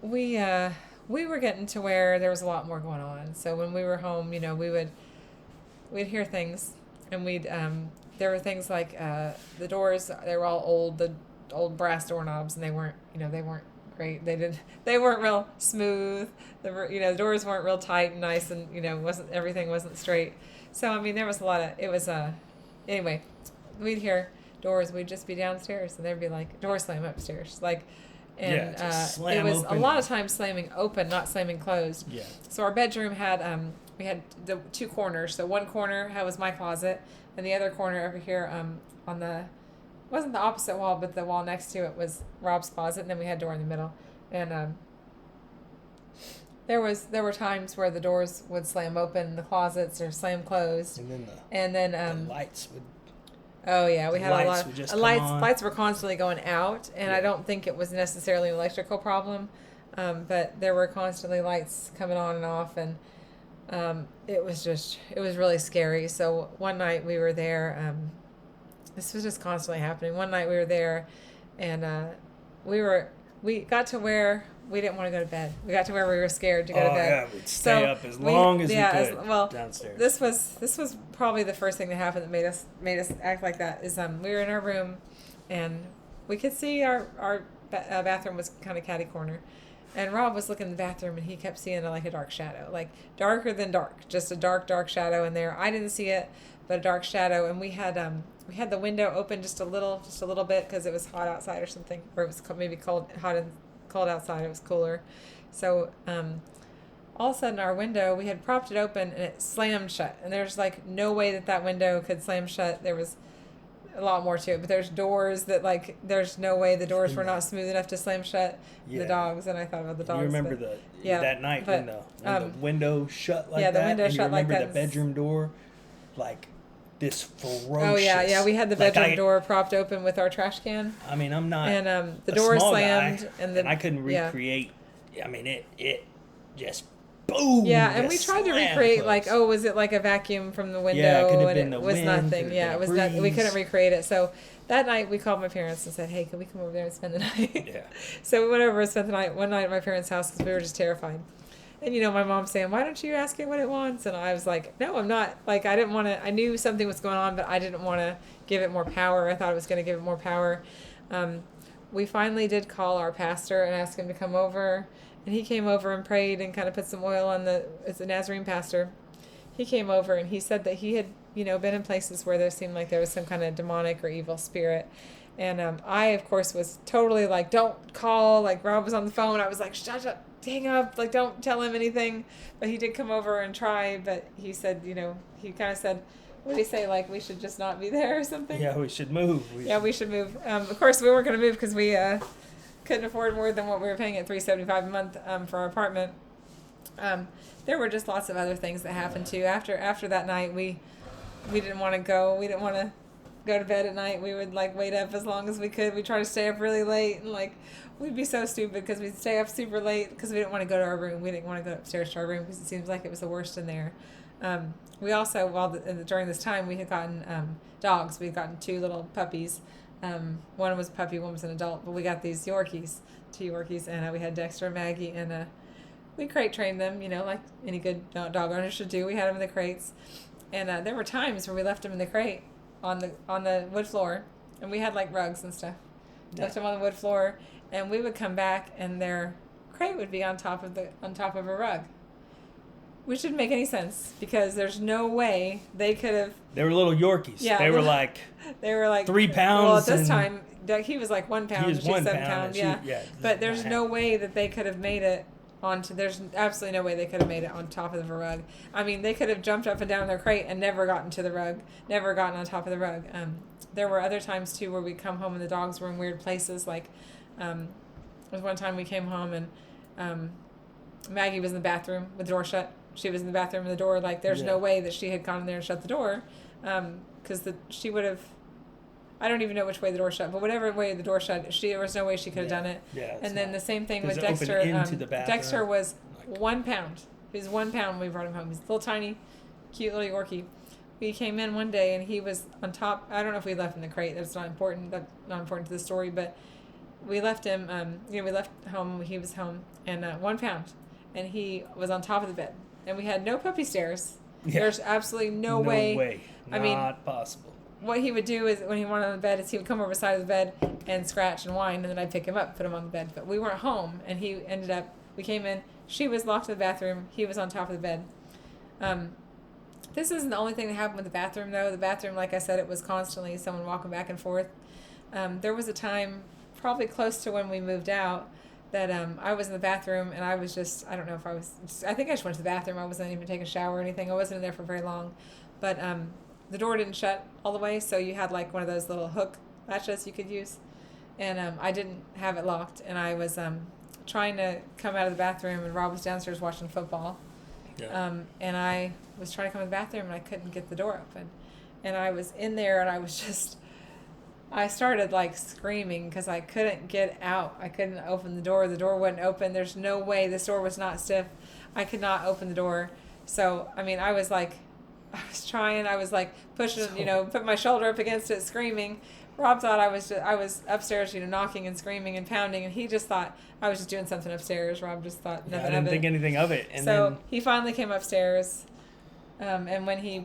We were getting to where there was a lot more going on. So when we were home, we'd hear things, and there were things like the doors. They were all old, the old brass doorknobs, and they weren't great. They weren't real smooth. The doors weren't real tight and nice, and everything wasn't straight. So I mean, there was a lot of anyway, we'd hear doors. We'd just be downstairs, and there'd be like door slam upstairs, and slam it was open. a lot of times slamming open, not slamming closed. Yeah. So our bedroom had we had the two corners. So one corner was my closet, and the other corner over here on the wasn't the opposite wall, but the wall next to it was Rob's closet, and then we had a door in the middle. And there were times where the doors would slam open, the closets, or slam closed. And then the lights would. Oh yeah, we had a lot of lights. On. Lights were constantly going out, and I don't think it was necessarily an electrical problem, but there were constantly lights coming on and off, and It was really scary. So one night we were there. This was just constantly happening. One night we were there, and we got to where we didn't want to go to bed. We got to where we were scared to go to Oh bed. yeah, we'd stay up as long as we could well, downstairs. This was probably the first thing that happened that made us act like that. Is we were in our room, and we could see our bathroom was kind of catty corner, and Rob was looking in the bathroom, and he kept seeing like a dark shadow, like darker than dark, just a dark shadow in there. I didn't see it, but a dark shadow, and we had the window open just a little bit because it was hot outside or something, or it was maybe cold outside. It was cooler, so all of a sudden our window, we had propped it open and it slammed shut, and there's like no way that window could slam shut. There was a lot more to it, but there's doors that like there's no way the doors were not smooth enough to slam shut. Yeah. The dogs, and I thought about the dogs. You remember that night when the window shut like that? Yeah, the window shut like that. You remember the bedroom door, like this ferocious. Oh yeah, we had the bedroom door propped open with our trash can. I mean, I'm not. And the door slammed, guy, and I couldn't recreate. I mean, it just boom. Yeah, and we tried to recreate close. Like, oh, was it like a vacuum from the window? Yeah, it could have and been the was wind, nothing. Yeah, it was not. We couldn't recreate it. So that night we called my parents and said, hey, can we come over there and spend the night? Yeah. So we went over and spent the night one night at my parents' house because we were just terrified. And my mom saying, why don't you ask it what it wants? And I was like, no, I'm not. Like, I didn't want to. I knew something was going on, but I didn't want to give it more power. I thought it was going to give it more power. We finally did call our pastor and ask him to come over. And he came over and prayed and kind of put some oil on it's a Nazarene pastor. He came over and he said that he had, been in places where there seemed like there was some kind of demonic or evil spirit. And I, of course, was totally like, don't call. Like, Rob was on the phone. I was like, shut up, hang up. Like, don't tell him anything. But he did come over and try. But he said, he kind of said, what did he say? Like, we should just not be there or something? Yeah, we should move. We should move. Of course, we weren't going to move because we couldn't afford more than what we were paying at $375 a month for our apartment. There were just lots of other things that happened too. After that night, we didn't want to go. We didn't want to go to bed at night. We would like wait up as long as we could. We tried to stay up really late, and like we'd be so stupid because we'd stay up super late because we didn't want to go to our room. We didn't want to go upstairs to our room because it seems like it was the worst in there. We also, during this time, we had gotten dogs. We had gotten 2 little puppies. One was a puppy, one was an adult, but we got these Yorkies, 2 Yorkies, and we had Dexter and Maggie, and we crate trained them, like any good dog owner should do. We had them in the crates, and there were times where we left them in the crate on the wood floor, and we had like rugs and stuff. Yeah. Left them on the wood floor, and we would come back, and their crate would be on top of a rug. Which didn't make any sense because there's no way they could have. They were little Yorkies. Yeah, they were like 3 pounds. Well, at this time, he was like 1 pound. He was she's 1 7 pound. pounds. Yeah. But there's no way that they could have made it onto. There's absolutely no way they could have made it on top of the rug. I mean, they could have jumped up and down their crate and never gotten to the rug. Never gotten on top of the rug. There were other times too where we'd come home and the dogs were in weird places. Like, there was one time we came home and Maggie was in the bathroom with the door shut. She was in the bathroom and the door, like, there's no way that she had gone in there and shut the door, because she would have, I don't even know which way the door shut, but whatever way the door shut, there was no way she could have done it. Yeah, and then the same thing with Dexter. Into the bathroom. Dexter was 1 pound. He was 1 pound when we brought him home. He's a little tiny, cute little Yorkie. We came in one day and he was on top. I don't know if we left him in the crate. That's not important. That's not important to the story, but we left him, we left home. He was home, and 1 pound. And he was on top of the bed. And we had no puppy stairs. Yeah. There's absolutely no way. No way. Not possible. What he would do is when he went on the bed is he would come over beside the bed and scratch and whine, and then I'd pick him up, put him on the bed. But we weren't home, and we came in, she was locked in the bathroom, he was on top of the bed. This isn't the only thing that happened with the bathroom, though. The bathroom, like I said, it was constantly someone walking back and forth. There was a time, probably close to when we moved out, that I was in the bathroom and I was just, I don't know if I was, I think I just went to the bathroom. I wasn't even taking a shower or anything. I wasn't in there for very long. But the door didn't shut all the way, so you had like one of those little hook latches you could use. And I didn't have it locked, and I was trying to come out of the bathroom, and Rob was downstairs watching football. Yeah. And I was trying to come to the bathroom, and I couldn't get the door open. And I was in there, and I was just... I started like screaming because I couldn't get out. I couldn't open the door. The door wouldn't open. There's no way. This door was not stiff. I could not open the door. So, I mean, I was like pushing, put my shoulder up against it, screaming. Rob thought I was upstairs, knocking and screaming and pounding, and he just thought I was just doing something upstairs. Rob just thought nothing of it. I didn't think anything of it. And so then he finally came upstairs, and when he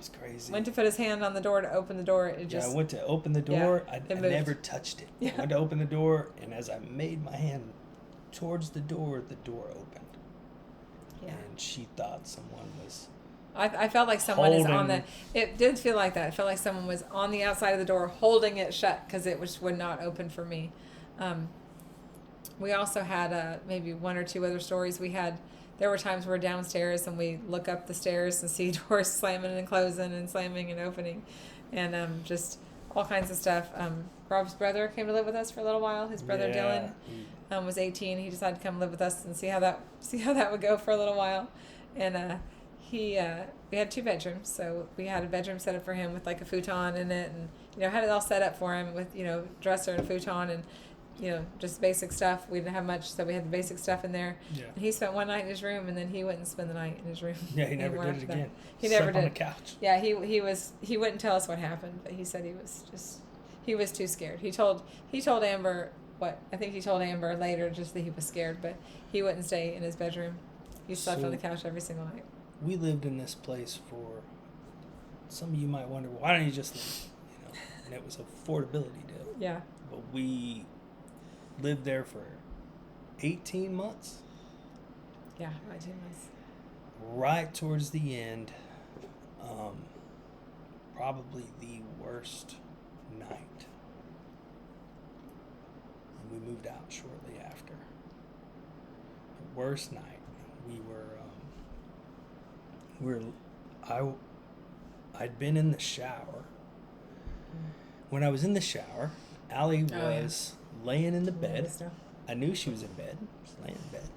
went to put his hand on the door to open the door, it just... I went to open the door. Yeah, I never touched it. Yeah. I went to open the door, and as I made my hand towards the door opened. Yeah. And she thought someone was... I felt like someone is on the... It did feel like that. It felt like someone was on the outside of the door holding it shut because it would not open for me. We also had maybe one or two other stories. There were times we're downstairs and we look up the stairs and see doors slamming and closing and slamming and opening, and just all kinds of stuff. Rob's brother came to live with us for a little while. His brother Dylan was 18. He decided to come live with us and see how that would go for a little while, and we had 2 bedrooms, so we had a bedroom set up for him with like a futon in it, and had it all set up for him with dresser and futon and just basic stuff. We didn't have much, so we had the basic stuff in there. Yeah. And he spent one night in his room, and then he wouldn't spend the night in his room. Yeah, he never did it again. He never did. did. On the couch. Yeah, he wouldn't tell us what happened, but he said he was too scared. He told Amber he told Amber later just that he was scared, but he wouldn't stay in his bedroom. He slept on the couch every single night. We lived in this place for, some of you might wonder, why don't you just leave? And it was a affordability deal. Yeah. But we lived there for 18 months. Yeah, 18 months. Right towards the end, probably the worst night. And we moved out shortly after. The worst night. I'd been in the shower. When I was in the shower, Allie was laying in the bed. I knew she was in bed. She was laying in bed.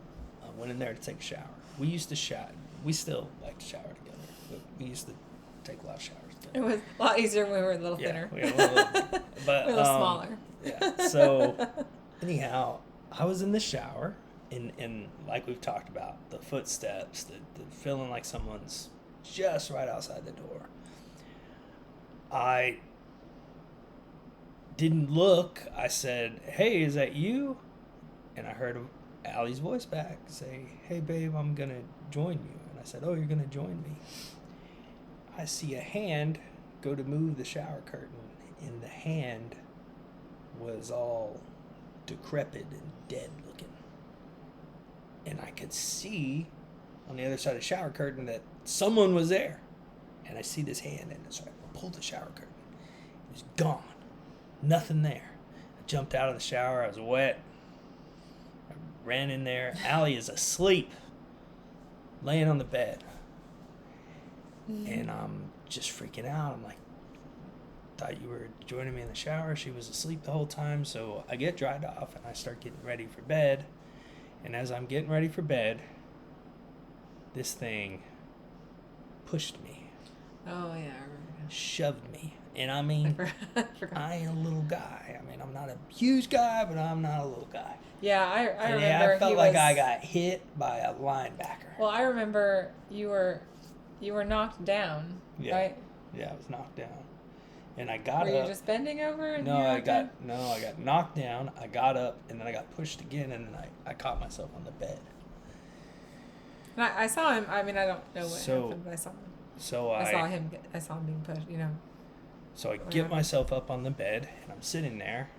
I went in there to take a shower. We used to shower. We still like to shower together. But we used to take a lot of showers together. It was a lot easier when we were a little thinner. Yeah, we were a little smaller. Yeah. So anyhow, I was in the shower, and like we've talked about, the footsteps, the feeling like someone's just right outside the door. I didn't look. I said, "Hey, is that you?" And I heard Allie's voice back say, "Hey, babe, I'm going to join you." And I said, "Oh, you're going to join me." I see a hand go to move the shower curtain, and the hand was all decrepit and dead looking. And I could see on the other side of the shower curtain that someone was there. And I see this hand, and so I pulled the shower curtain. It was gone. Nothing there. I jumped out of the shower. I was wet. I ran in there. Allie is asleep, laying on the bed. And I'm just freaking out. I'm like, thought you were joining me in the shower. She was asleep the whole time. So I get dried off, and I start getting ready for bed. And as I'm getting ready for bed, this thing pushed me. Oh, yeah, I remember. Shoved me. And I mean, I forgot. I ain't a little guy. I mean, I'm not a huge guy, but I'm not a little guy. Yeah, I remember. I felt like I got hit by a linebacker. Well, I remember you were knocked down, right? Yeah, I was knocked down. And I got up. Were you just bending over? And I got knocked down. I got up, and then I got pushed again, and then I caught myself on the bed. And I saw him. I mean, I don't know what happened, but I saw him. So I saw him being pushed. So I get myself up on the bed, and I'm sitting there,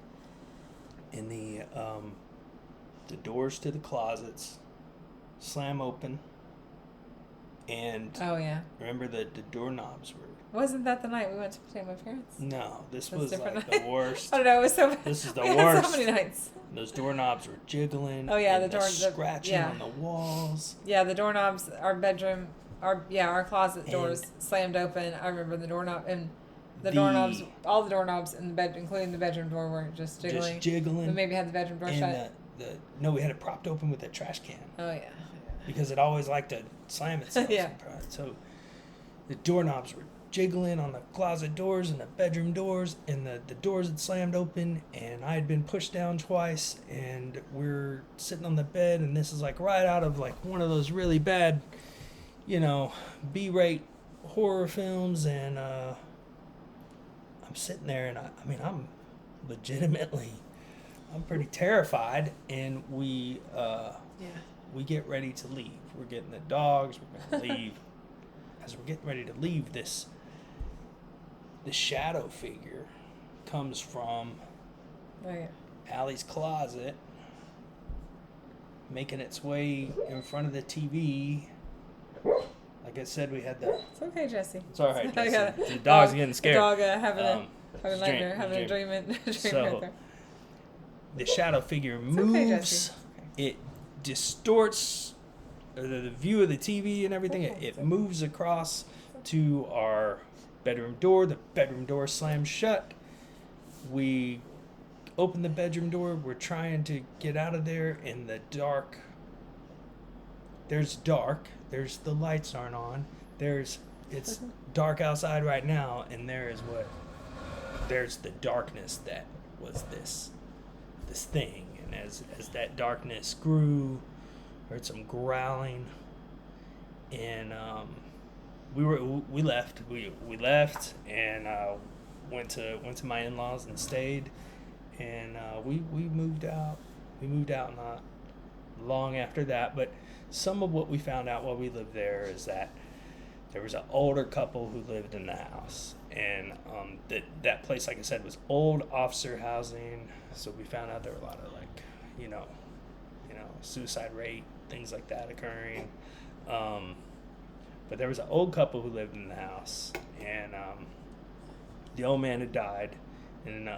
and the doors to the closets slam open, and remember the doorknobs were... Wasn't that the night we went to stay with my parents? No, this was like the worst. I don't know, it was so bad. This is the worst. So many nights. Those doorknobs were jiggling. Oh yeah, and the scratching on the walls. Yeah, the doorknobs, our bedroom, our closet doors slammed open. I remember the doorknob and the doorknobs, all the doorknobs in the bed, including the bedroom door, were just jiggling. Just jiggling. We maybe had the bedroom door shut. We had it propped open with a trash can. Oh yeah. Because it always liked to slam itself. Yeah. So the doorknobs were jiggling on the closet doors and the bedroom doors, and the doors had slammed open, and I had been pushed down twice, and we're sitting on the bed, and this is like right out of like one of those really bad, B-rate horror films, and I'm sitting there, and I'm legitimately, I'm pretty terrified, and we get ready to leave. We're getting the dogs. We're gonna leave. As we're getting ready to leave, the shadow figure comes from Allie's closet, making its way in front of the TV. Like I said, we had It's okay, Jesse. It's all right, Jesse. The dog's getting scared. The dog having a dream. So the shadow figure moves. It distorts the view of the TV and everything. It moves across to our bedroom door. The bedroom door slams shut. We open the bedroom door. We're trying to get out of there in the dark. There's dark. There's the lights aren't on. It's dark outside right now, and there's the darkness that was this thing. And as that darkness grew, heard some growling, and we left and went to my in-laws and stayed, and we moved out not long after that. But some of what we found out while we lived there is that there was an older couple who lived in the house, and that place, like I said, was old officer housing. So we found out there were a lot of suicide rate, things like that occurring. But there was an old couple who lived in the house, and the old man had died, and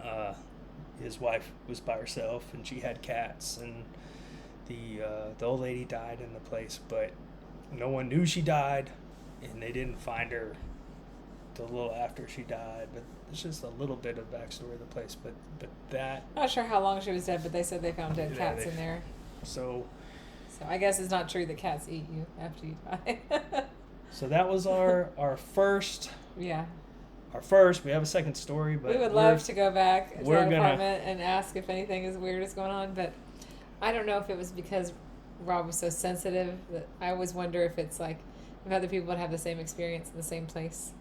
his wife was by herself, and she had cats, and the old lady died in the place, but no one knew she died, and they didn't find her till a little after she died. But it's just a little bit of backstory of the place. But that, not sure how long she was dead, but they said they found dead cats in there. So I guess it's not true that cats eat you after you die. So that was our first. Yeah. Our first. We have a second story, but we would love to go back to that apartment and ask if anything is weird is going on, but I don't know if it was because Rob was so sensitive that I always wonder if it's like if other people would have the same experience in the same place.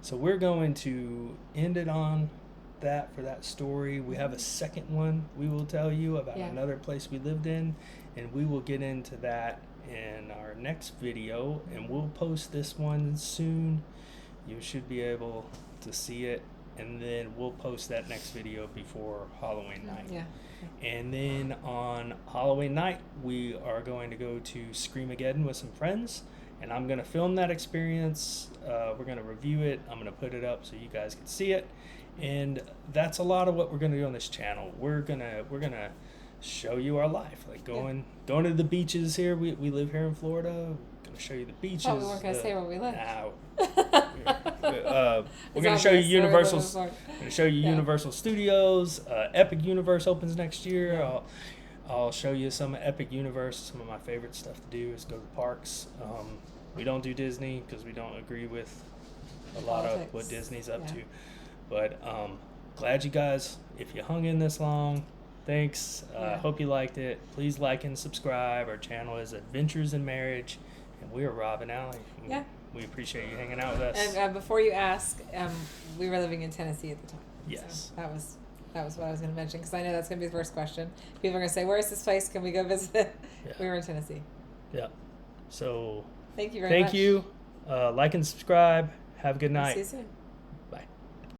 So we're going to end it on that for that story. We have a second one we will tell you about another place we lived in, and we will get into that in our next video, and we'll post this one soon. You should be able to see it, and then we'll post that next video before Halloween night. Yeah. And then on Halloween night, we are going to go to Screamageddon with some friends, and I'm going to film that experience. We're going to review it. I'm going to put it up so you guys can see it. And that's a lot of what we're going to do on this channel. We're gonna show you our life, like going to the beaches here. We live here in Florida. We're going to show you the beaches. Oh, we weren't going to say where we live. We're going to show you Universal. We're going to show you Universal Studios. Epic Universe opens next year. Yeah. I'll show you some Epic Universe. Some of my favorite stuff to do is go to the parks. We don't do Disney because we don't agree with a lot of what Disney's up to. But glad you guys, if you hung in this long, thanks. Hope you liked it. Please like and subscribe. Our channel is Adventures in Marriage, and we are Rob and Allie. Yeah. We appreciate you hanging out with us. And before you ask, we were living in Tennessee at the time. Yes. So that was what I was going to mention, because I know that's going to be the first question. People are going to say, "Where's this place? Can we go visit it?" Yeah. We were in Tennessee. Yeah. So thank you very much. Thank you. Like and subscribe. Have a good night. See you soon.